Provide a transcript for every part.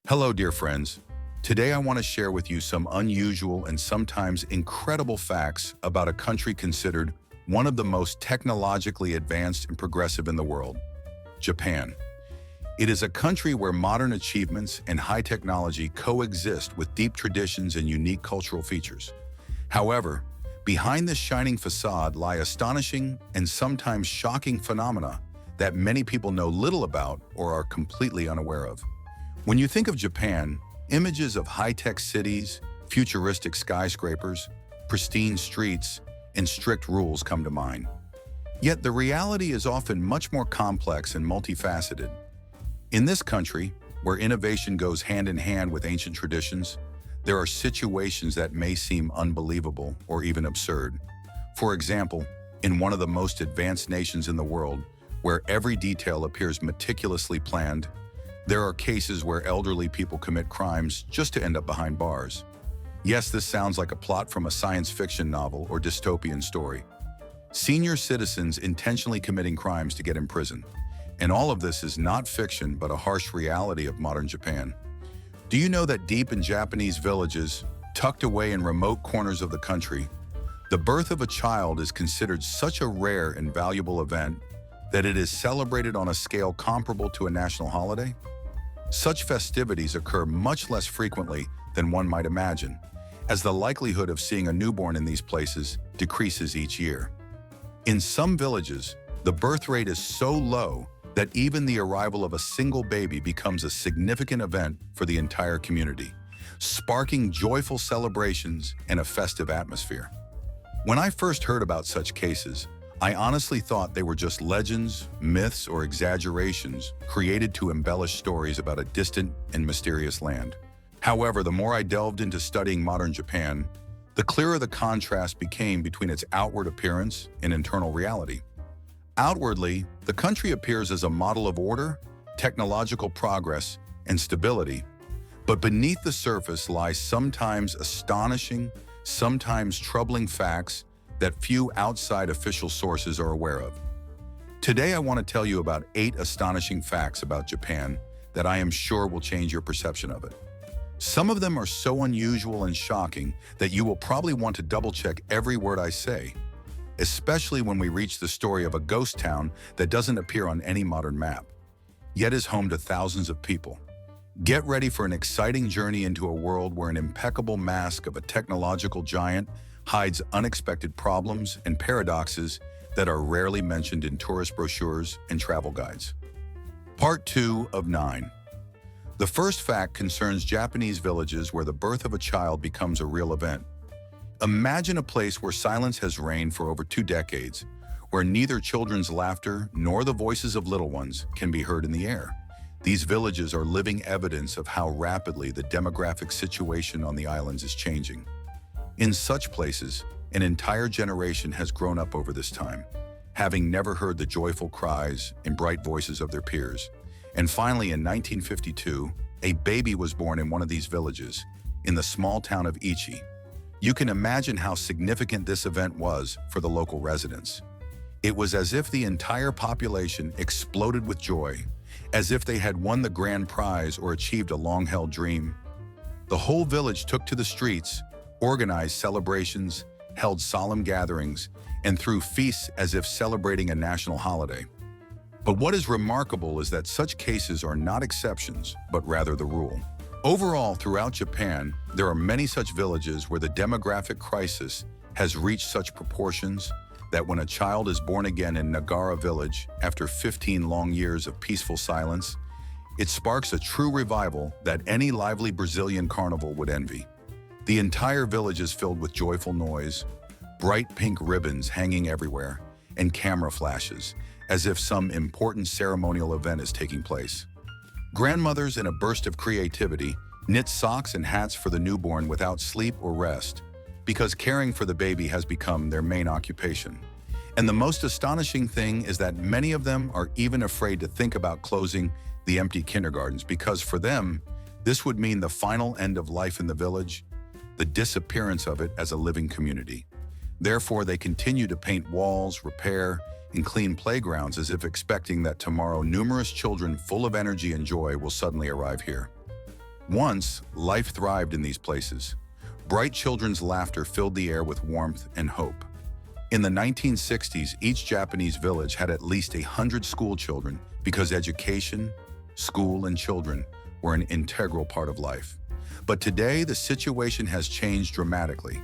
Hello, dear friends. Today I want to share with you some unusual and sometimes incredible facts about a country considered one of the most technologically advanced and progressive in the world, Japan. It is a country where modern achievements and high technology coexist with deep traditions and unique cultural features. However, behind this shining facade lie astonishing and sometimes shocking phenomena that many people know little about or are completely unaware of. When you think of Japan, images of high-tech cities, futuristic skyscrapers, pristine streets, and strict rules come to mind. Yet the reality is often much more complex and multifaceted. In this country, where innovation goes hand in hand with ancient traditions, there are situations that may seem unbelievable or even absurd. For example, in one of the most advanced nations in the world, where every detail appears meticulously planned, there are cases where elderly people commit crimes just to end up behind bars. Yes, this sounds like a plot from a science fiction novel or dystopian story. Senior citizens intentionally committing crimes to get in prison. And all of this is not fiction, but a harsh reality of modern Japan. Do you know that deep in Japanese villages, tucked away in remote corners of the country, the birth of a child is considered such a rare and valuable event that it is celebrated on a scale comparable to a national holiday? Such festivities occur much less frequently than one might imagine, as the likelihood of seeing a newborn in these places decreases each year. In some villages, the birth rate is so low that even the arrival of a single baby becomes a significant event for the entire community, sparking joyful celebrations and a festive atmosphere. When I first heard about such cases, I honestly thought they were just legends, myths, or exaggerations created to embellish stories about a distant and mysterious land. However, the more I delved into studying modern Japan, the clearer the contrast became between its outward appearance and internal reality. Outwardly, the country appears as a model of order, technological progress, and stability, but beneath the surface lies sometimes astonishing, sometimes troubling facts that few outside official sources are aware of. Today, I want to tell you about 8 astonishing facts about Japan that I am sure will change your perception of it. Some of them are so unusual and shocking that you will probably want to double-check every word I say, especially when we reach the story of a ghost town that doesn't appear on any modern map, yet is home to thousands of people. Get ready for an exciting journey into a world where an impeccable mask of a technological giant hides unexpected problems and paradoxes that are rarely mentioned in tourist brochures and travel guides. Part 2 of 9. The first fact concerns Japanese villages where the birth of a child becomes a real event. Imagine a place where silence has reigned for over 2 decades, where neither children's laughter nor the voices of little ones can be heard in the air. These villages are living evidence of how rapidly the demographic situation on the islands is changing. In such places, an entire generation has grown up over this time, having never heard the joyful cries and bright voices of their peers. And finally, in 1952, a baby was born in one of these villages, in the small town of Ichi. You can imagine how significant this event was for the local residents. It was as if the entire population exploded with joy, as if they had won the grand prize or achieved a long-held dream. The whole village took to the streets, organized celebrations, held solemn gatherings, and threw feasts as if celebrating a national holiday. But what is remarkable is that such cases are not exceptions, but rather the rule. Overall, throughout Japan, there are many such villages where the demographic crisis has reached such proportions that when a child is born again in Nagara village after 15 long years of peaceful silence, it sparks a true revival that any lively Brazilian carnival would envy. The entire village is filled with joyful noise, bright pink ribbons hanging everywhere, and camera flashes, as if some important ceremonial event is taking place. Grandmothers, in a burst of creativity, knit socks and hats for the newborn without sleep or rest, because caring for the baby has become their main occupation. And the most astonishing thing is that many of them are even afraid to think about closing the empty kindergartens, because for them, this would mean the final end of life in the village, the disappearance of it as a living community. Therefore, they continue to paint walls, repair, and clean playgrounds as if expecting that tomorrow numerous children full of energy and joy will suddenly arrive here. Once, life thrived in these places. Bright children's laughter filled the air with warmth and hope. In the 1960s, each Japanese village had at least 100 school children because education, school, and children were an integral part of life. But today, the situation has changed dramatically.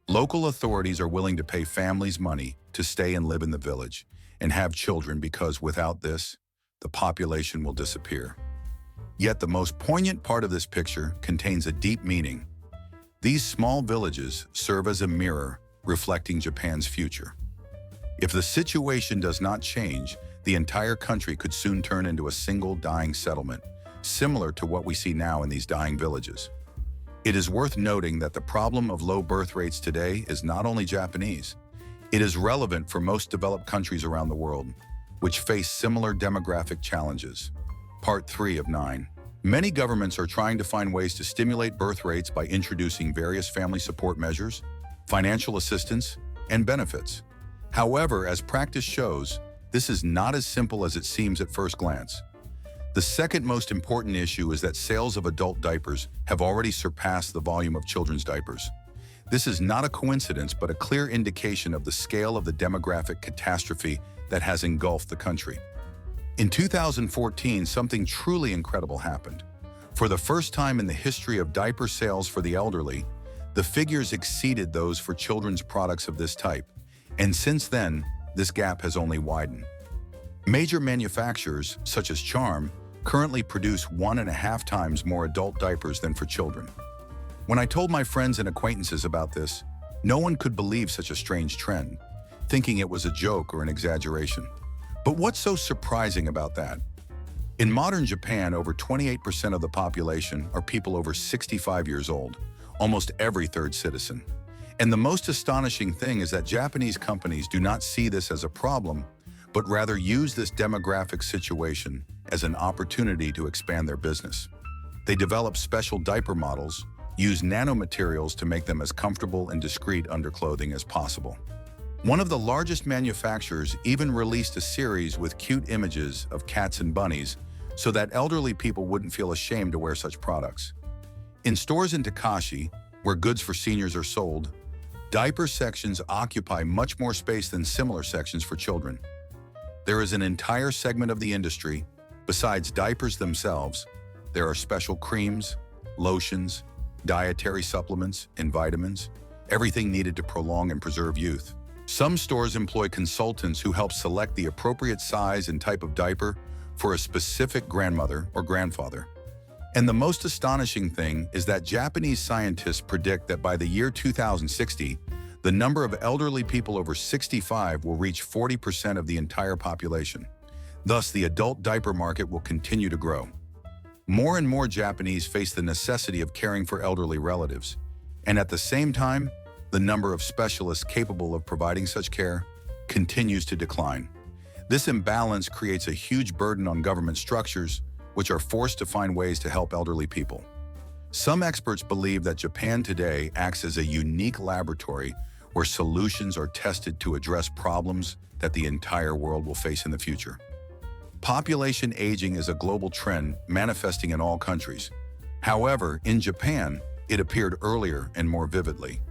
Local authorities are willing to pay families money to stay and live in the village and have children because without this, the population will disappear. Yet the most poignant part of this picture contains a deep meaning. These small villages serve as a mirror reflecting Japan's future. If the situation does not change, the entire country could soon turn into a single dying settlement, similar to what we see now in these dying villages. It is worth noting that the problem of low birth rates today is not only Japanese. It is relevant for most developed countries around the world, which face similar demographic challenges. Part 3 of 9. Many governments are trying to find ways to stimulate birth rates by introducing various family support measures, financial assistance, and benefits. However, as practice shows, this is not as simple as it seems at first glance. The second most important issue is that sales of adult diapers have already surpassed the volume of children's diapers. This is not a coincidence, but a clear indication of the scale of the demographic catastrophe that has engulfed the country. In 2014, something truly incredible happened. For the first time in the history of diaper sales for the elderly, the figures exceeded those for children's products of this type, and since then, this gap has only widened. Major manufacturers, such as Charm, currently produce 1.5 times more adult diapers than for children. When I told my friends and acquaintances about this, no one could believe such a strange trend, thinking it was a joke or an exaggeration. But what's so surprising about that? In modern Japan, over 28% of the population are people over 65 years old, almost every third citizen. And the most astonishing thing is that Japanese companies do not see this as a problem, but rather use this demographic situation as an opportunity to expand their business. They develop special diaper models, use nanomaterials to make them as comfortable and discreet underclothing as possible. One of the largest manufacturers even released a series with cute images of cats and bunnies so that elderly people wouldn't feel ashamed to wear such products. In stores in Takashi, where goods for seniors are sold, diaper sections occupy much more space than similar sections for children. There is an entire segment of the industry. Besides diapers themselves, there are special creams, lotions, dietary supplements, and vitamins, everything needed to prolong and preserve youth. Some stores employ consultants who help select the appropriate size and type of diaper for a specific grandmother or grandfather. And the most astonishing thing is that Japanese scientists predict that by the year 2060, the number of elderly people over 65 will reach 40% of the entire population. Thus, the adult diaper market will continue to grow. More and more Japanese face the necessity of caring for elderly relatives, and at the same time, the number of specialists capable of providing such care continues to decline. This imbalance creates a huge burden on government structures, which are forced to find ways to help elderly people. Some experts believe that Japan today acts as a unique laboratory where solutions are tested to address problems that the entire world will face in the future. Population aging is a global trend manifesting in all countries. However, in Japan, it appeared earlier and more vividly.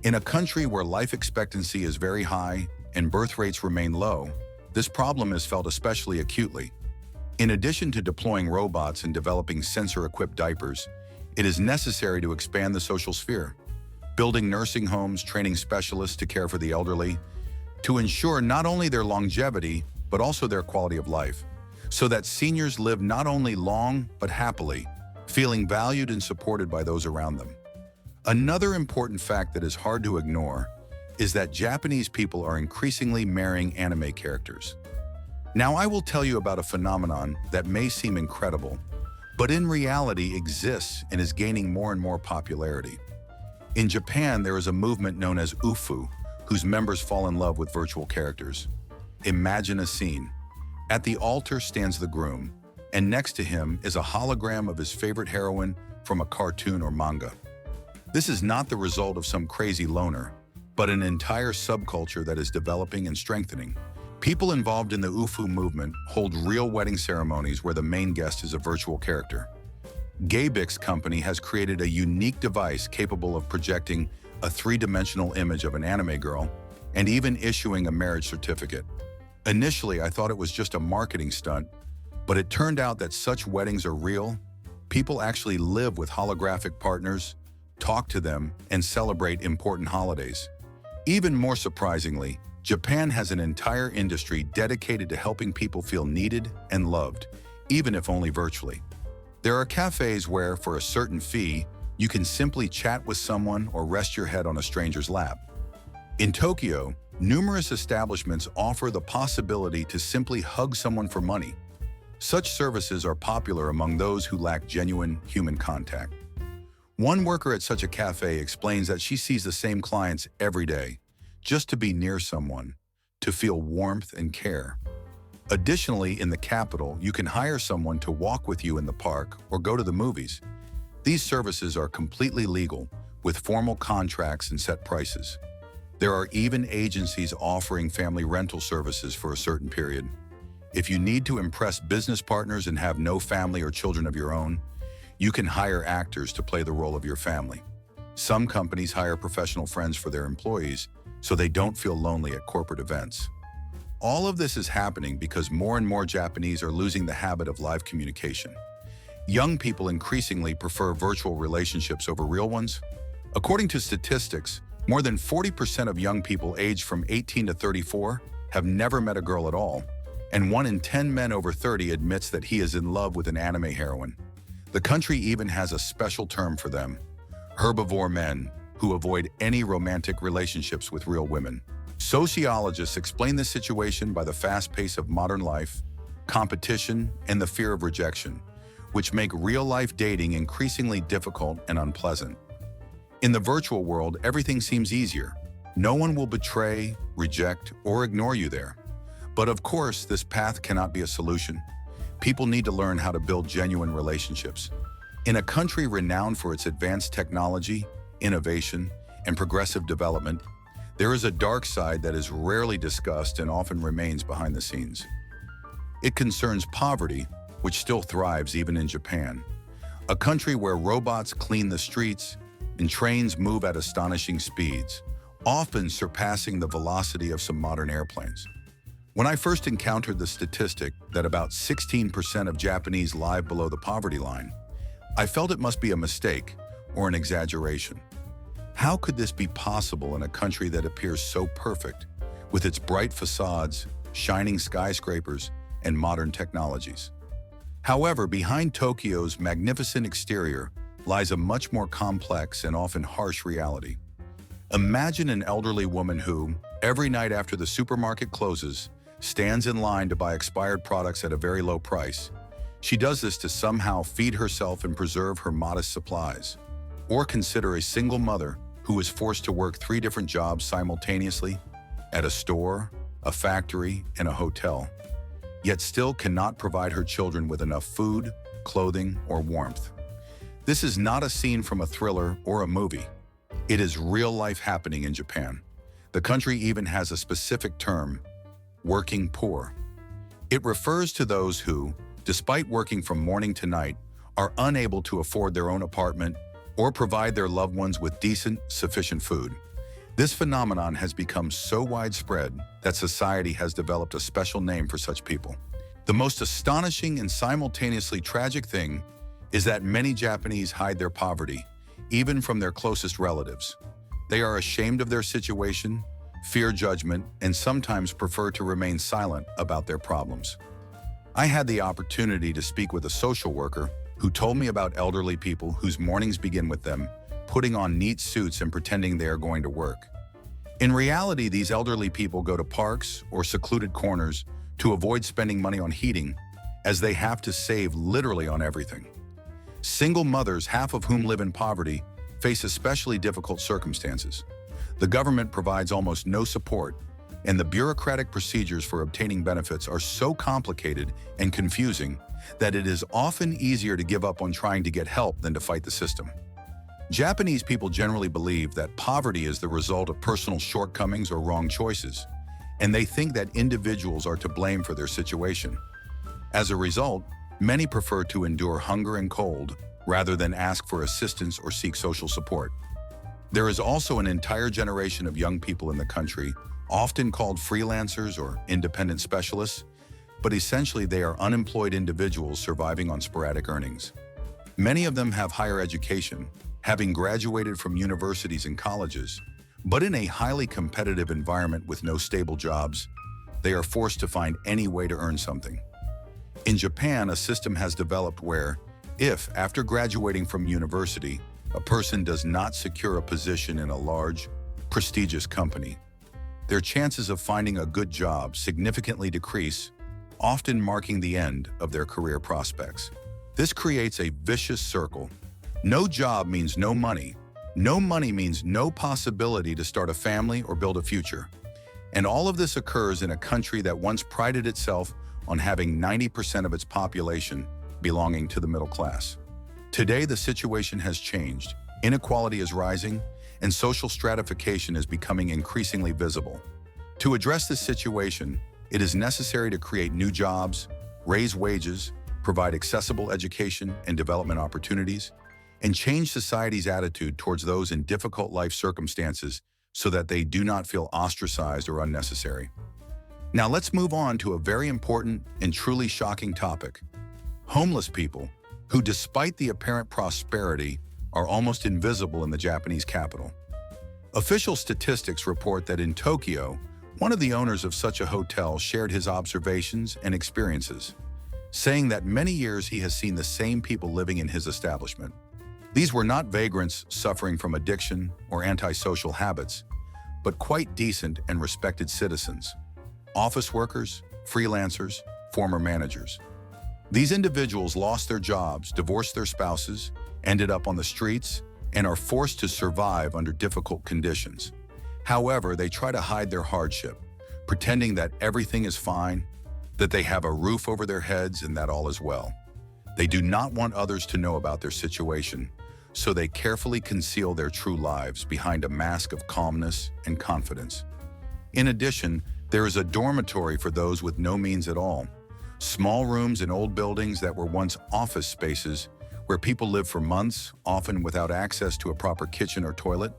In a country where life expectancy is very high and birth rates remain low, this problem is felt especially acutely. In addition to deploying robots and developing sensor-equipped diapers, it is necessary to expand the social sphere, building nursing homes, training specialists to care for the elderly, to ensure not only their longevity, but also their quality of life, so that seniors live not only long, but happily, feeling valued and supported by those around them. Another important fact that is hard to ignore is that Japanese people are increasingly marrying anime characters. Now, I will tell you about a phenomenon that may seem incredible, but in reality exists and is gaining more and more popularity. In Japan, there is a movement known as UFU, whose members fall in love with virtual characters. Imagine a scene. At the altar stands the groom, and next to him is a hologram of his favorite heroine from a cartoon or manga. This is not the result of some crazy loner, but an entire subculture that is developing and strengthening. People involved in the UFU movement hold real wedding ceremonies where the main guest is a virtual character. Gaybix company has created a unique device capable of projecting a three-dimensional image of an anime girl and even issuing a marriage certificate. Initially, I thought it was just a marketing stunt, but it turned out that such weddings are real. People actually live with holographic partners, talk to them, and celebrate important holidays. Even more surprisingly, Japan has an entire industry dedicated to helping people feel needed and loved, even if only virtually. There are cafes where, for a certain fee, you can simply chat with someone or rest your head on a stranger's lap. In Tokyo, numerous establishments offer the possibility to simply hug someone for money. Such services are popular among those who lack genuine human contact. One worker at such a cafe explains that she sees the same clients every day, just to be near someone, to feel warmth and care. Additionally, in the capital, you can hire someone to walk with you in the park or go to the movies. These services are completely legal, with formal contracts and set prices. There are even agencies offering family rental services for a certain period. If you need to impress business partners and have no family or children of your own, you can hire actors to play the role of your family. Some companies hire professional friends for their employees so they don't feel lonely at corporate events. All of this is happening because more and more Japanese are losing the habit of live communication. Young people increasingly prefer virtual relationships over real ones. According to statistics, more than 40% of young people aged from 18 to 34 have never met a girl at all, and 1 in 10 men over 30 admits that he is in love with an anime heroine. The country even has a special term for them: herbivore men, who avoid any romantic relationships with real women. Sociologists explain this situation by the fast pace of modern life, competition, and the fear of rejection, which make real-life dating increasingly difficult and unpleasant. In the virtual world, everything seems easier. No one will betray, reject, or ignore you there. But of course, this path cannot be a solution. People need to learn how to build genuine relationships. In a country renowned for its advanced technology, innovation, and progressive development, there is a dark side that is rarely discussed and often remains behind the scenes. It concerns poverty, which still thrives even in Japan, a country where robots clean the streets and trains move at astonishing speeds, often surpassing the velocity of some modern airplanes. When I first encountered the statistic that about 16% of Japanese live below the poverty line, I felt it must be a mistake or an exaggeration. How could this be possible in a country that appears so perfect, with its bright facades, shining skyscrapers, and modern technologies? However, behind Tokyo's magnificent exterior lies a much more complex and often harsh reality. Imagine an elderly woman who, every night after the supermarket closes, stands in line to buy expired products at a very low price. She does this to somehow feed herself and preserve her modest supplies. Or consider a single mother who is forced to work 3 different jobs simultaneously at a store, a factory, and a hotel, yet still cannot provide her children with enough food, clothing, or warmth. This is not a scene from a thriller or a movie. It is real life happening in Japan. The country even has a specific term: working poor. It refers to those who, despite working from morning to night, are unable to afford their own apartment or provide their loved ones with decent, sufficient food. This phenomenon has become so widespread that society has developed a special name for such people. The most astonishing and simultaneously tragic thing is that many Japanese hide their poverty, even from their closest relatives. They are ashamed of their situation, fear judgment, and sometimes prefer to remain silent about their problems. I had the opportunity to speak with a social worker who told me about elderly people whose mornings begin with them putting on neat suits and pretending they are going to work. In reality, these elderly people go to parks or secluded corners to avoid spending money on heating, as they have to save literally on everything. Single mothers, half of whom live in poverty, face especially difficult circumstances. The government provides almost no support, and the bureaucratic procedures for obtaining benefits are so complicated and confusing that it is often easier to give up on trying to get help than to fight the system. Japanese people generally believe that poverty is the result of personal shortcomings or wrong choices, and they think that individuals are to blame for their situation. As a result, many prefer to endure hunger and cold rather than ask for assistance or seek social support. There is also an entire generation of young people in the country, often called freelancers or independent specialists, but essentially they are unemployed individuals surviving on sporadic earnings. Many of them have higher education, having graduated from universities and colleges, but in a highly competitive environment with no stable jobs, they are forced to find any way to earn something. In Japan, a system has developed where, if, after graduating from university, a person does not secure a position in a large, prestigious company, their chances of finding a good job significantly decrease, often marking the end of their career prospects. This creates a vicious circle. No job means no money. No money means no possibility to start a family or build a future. And all of this occurs in a country that once prided itself on having 90% of its population belonging to the middle class. Today, the situation has changed. Inequality is rising, and social stratification is becoming increasingly visible. To address this situation, it is necessary to create new jobs, raise wages, provide accessible education and development opportunities, and change society's attitude towards those in difficult life circumstances so that they do not feel ostracized or unnecessary. Now let's move on to a very important and truly shocking topic: homeless people, who despite the apparent prosperity are almost invisible in the Japanese capital. Official statistics report that in Tokyo, one of the owners of such a hotel shared his observations and experiences, saying that many years he has seen the same people living in his establishment. These were not vagrants suffering from addiction or antisocial habits, but quite decent and respected citizens, office workers, freelancers, former managers. These individuals lost their jobs, divorced their spouses, ended up on the streets, and are forced to survive under difficult conditions. However, they try to hide their hardship, pretending that everything is fine, that they have a roof over their heads, and that all is well. They do not want others to know about their situation, so they carefully conceal their true lives behind a mask of calmness and confidence. In addition, there is a dormitory for those with no means at all. Small rooms in old buildings that were once office spaces where people live for months, often without access to a proper kitchen or toilet.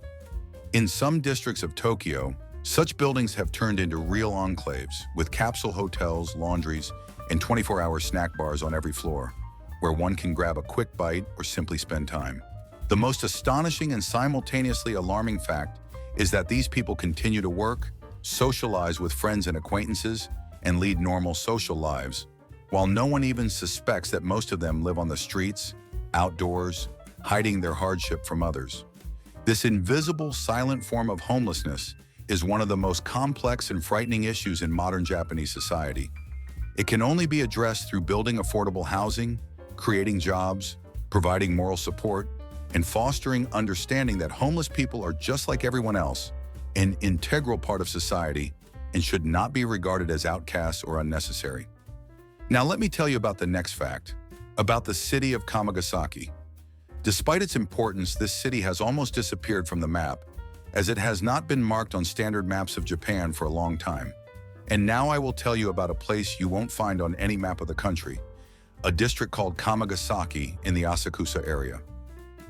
In some districts of Tokyo, such buildings have turned into real enclaves with capsule hotels, laundries, and 24-hour snack bars on every floor, where one can grab a quick bite or simply spend time. The most astonishing and simultaneously alarming fact is that these people continue to work, socialize with friends and acquaintances, and lead normal social lives, while no one even suspects that most of them live on the streets, outdoors, hiding their hardship from others. This invisible, silent form of homelessness is one of the most complex and frightening issues in modern Japanese society. It can only be addressed through building affordable housing, creating jobs, providing moral support, and fostering understanding that homeless people are just like everyone else, an integral part of society, and should not be regarded as outcasts or unnecessary. Now let me tell you about the next fact, about the city of Kamagasaki. Despite its importance, this city has almost disappeared from the map, as it has not been marked on standard maps of Japan for a long time. And now I will tell you about a place you won't find on any map of the country, a district called Kamagasaki in the Asakusa area.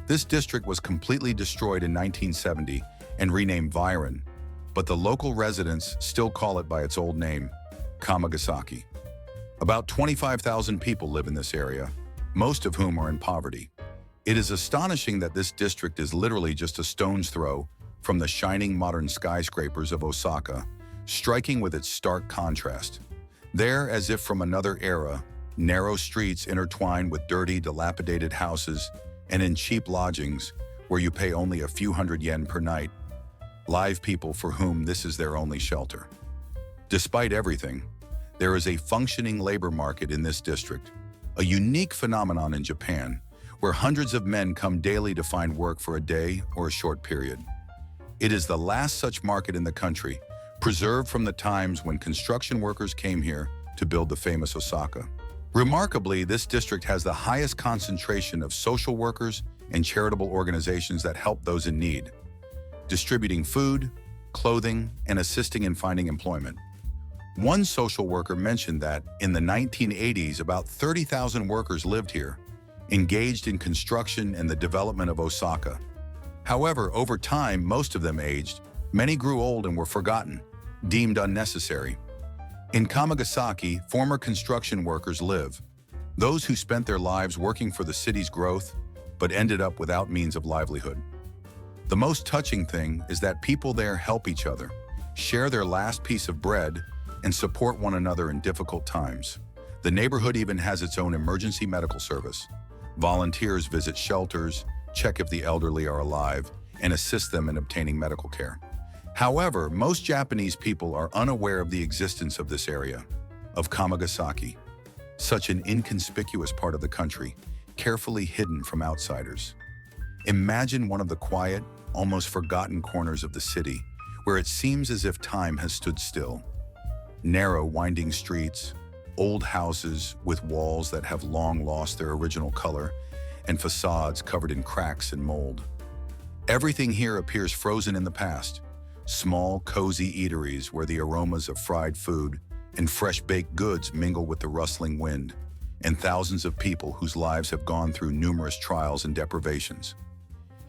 This district was completely destroyed in 1970 and renamed Viron, but the local residents still call it by its old name, Kamagasaki. About 25,000 people live in this area, most of whom are in poverty. It is astonishing that this district is literally just a stone's throw from the shining modern skyscrapers of Osaka, striking with its stark contrast. There, as if from another era, narrow streets intertwined with dirty, dilapidated houses, and in cheap lodgings where you pay only a few hundred yen per night, live people for whom this is their only shelter. Despite everything, there is a functioning labor market in this district, a unique phenomenon in Japan, where hundreds of men come daily to find work for a day or a short period. It is the last such market in the country, preserved from the times when construction workers came here to build the famous Osaka. Remarkably, this district has the highest concentration of social workers and charitable organizations that help those in need, distributing food, clothing, and assisting in finding employment. One social worker mentioned that in the 1980s, about 30,000 workers lived here, engaged in construction and the development of Osaka. However, over time, most of them aged. Many grew old and were forgotten, deemed unnecessary. In Kamagasaki, former construction workers live, those who spent their lives working for the city's growth, but ended up without means of livelihood. The most touching thing is that people there help each other, share their last piece of bread, and support one another in difficult times. The neighborhood even has its own emergency medical service. Volunteers visit shelters, check if the elderly are alive, and assist them in obtaining medical care. However, most Japanese people are unaware of the existence of this area, of Kamagasaki, such an inconspicuous part of the country, carefully hidden from outsiders. Imagine one of the quiet, almost forgotten corners of the city, where it seems as if time has stood still. Narrow, winding streets, old houses with walls that have long lost their original color, and facades covered in cracks and mold. Everything here appears frozen in the past. Small, cozy eateries where the aromas of fried food and fresh baked goods mingle with the rustling wind, and thousands of people whose lives have gone through numerous trials and deprivations.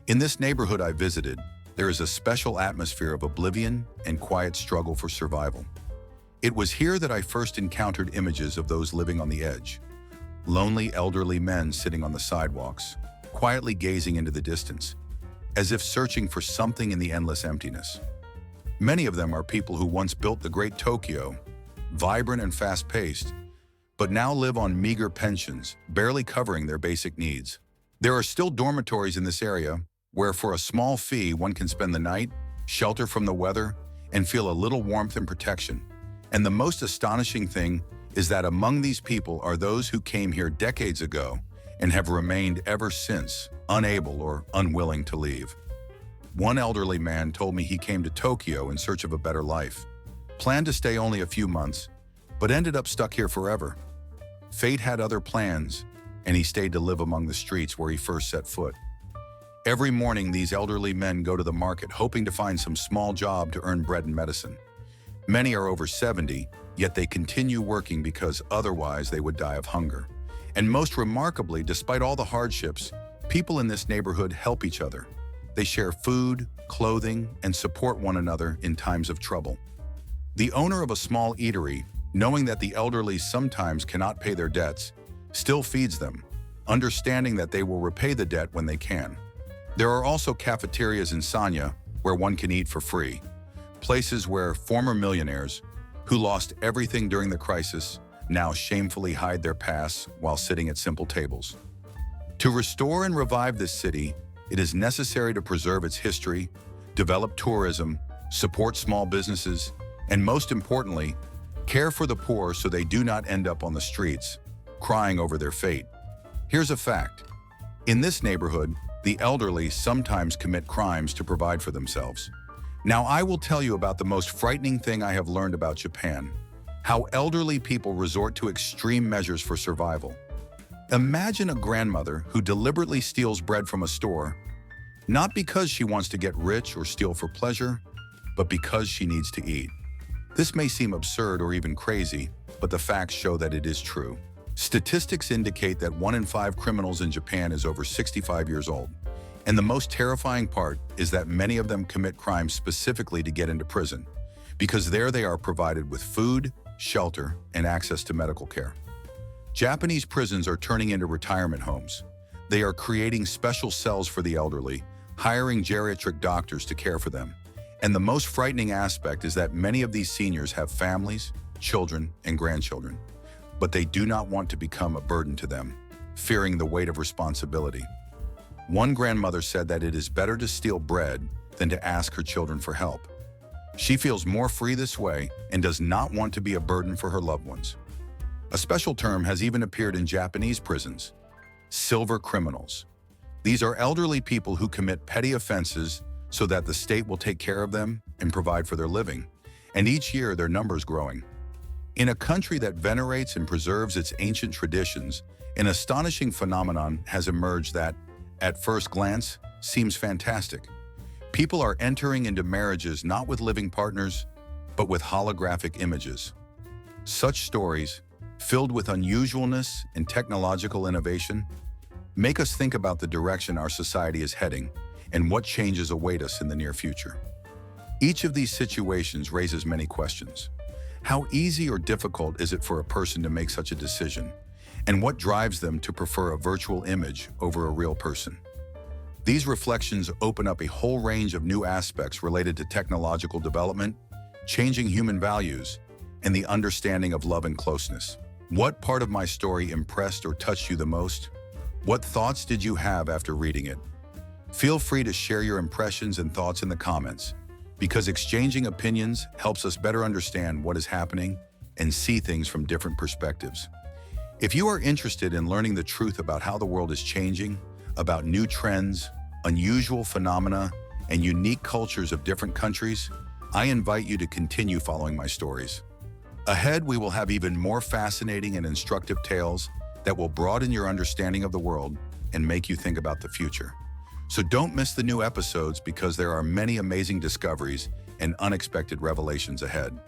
In this neighborhood I visited, there is a special atmosphere of oblivion and quiet struggle for survival. It was here that I first encountered images of those living on the edge. Lonely elderly men sitting on the sidewalks, quietly gazing into the distance, as if searching for something in the endless emptiness. Many of them are people who once built the great Tokyo, vibrant and fast-paced, but now live on meager pensions, barely covering their basic needs. There are still dormitories in this area where for a small fee one can spend the night, shelter from the weather, and feel a little warmth and protection. And the most astonishing thing is that among these people are those who came here decades ago and have remained ever since, unable or unwilling to leave. One elderly man told me he came to Tokyo in search of a better life, planned to stay only a few months, but ended up stuck here forever. Fate had other plans, and he stayed to live among the streets where he first set foot. Every morning, these elderly men go to the market hoping to find some small job to earn bread and medicine. Many are over 70, yet they continue working because otherwise they would die of hunger. And most remarkably, despite all the hardships, people in this neighborhood help each other. They share food, clothing, and support one another in times of trouble. The owner of a small eatery, knowing that the elderly sometimes cannot pay their debts, still feeds them, understanding that they will repay the debt when they can. There are also cafeterias in Sanya where one can eat for free, places where former millionaires, who lost everything during the crisis, now shamefully hide their pasts while sitting at simple tables. To restore and revive this city, it is necessary to preserve its history, develop tourism, support small businesses, and most importantly, care for the poor so they do not end up on the streets, crying over their fate. Here's a fact. In this neighborhood, the elderly sometimes commit crimes to provide for themselves. Now I will tell you about the most frightening thing I have learned about Japan, how elderly people resort to extreme measures for survival. Imagine a grandmother who deliberately steals bread from a store, not because she wants to get rich or steal for pleasure, but because she needs to eat. This may seem absurd or even crazy, but the facts show that it is true. Statistics indicate that 1 in 5 criminals in Japan is over 65 years old. And the most terrifying part is that many of them commit crimes specifically to get into prison, because there they are provided with food, shelter, and access to medical care. Japanese prisons are turning into retirement homes. They are creating special cells for the elderly, hiring geriatric doctors to care for them. And the most frightening aspect is that many of these seniors have families, children, and grandchildren, but they do not want to become a burden to them, fearing the weight of responsibility. One grandmother said that it is better to steal bread than to ask her children for help. She feels more free this way and does not want to be a burden for her loved ones. A special term has even appeared in Japanese prisons: silver criminals. These are elderly people who commit petty offenses so that the state will take care of them and provide for their living, and each year their number is growing. In a country that venerates and preserves its ancient traditions, an astonishing phenomenon has emerged that, at first glance, seems fantastic. People are entering into marriages not with living partners, but with holographic images. Such stories, filled with unusualness and technological innovation, make us think about the direction our society is heading and what changes await us in the near future. Each of these situations raises many questions. How easy or difficult is it for a person to make such a decision? And what drives them to prefer a virtual image over a real person? These reflections open up a whole range of new aspects related to technological development, changing human values, and the understanding of love and closeness. What part of my story impressed or touched you the most? What thoughts did you have after reading it? Feel free to share your impressions and thoughts in the comments, because exchanging opinions helps us better understand what is happening and see things from different perspectives. If you are interested in learning the truth about how the world is changing, about new trends, unusual phenomena, and unique cultures of different countries, I invite you to continue following my stories. Ahead, we will have even more fascinating and instructive tales that will broaden your understanding of the world and make you think about the future. So don't miss the new episodes, because there are many amazing discoveries and unexpected revelations ahead.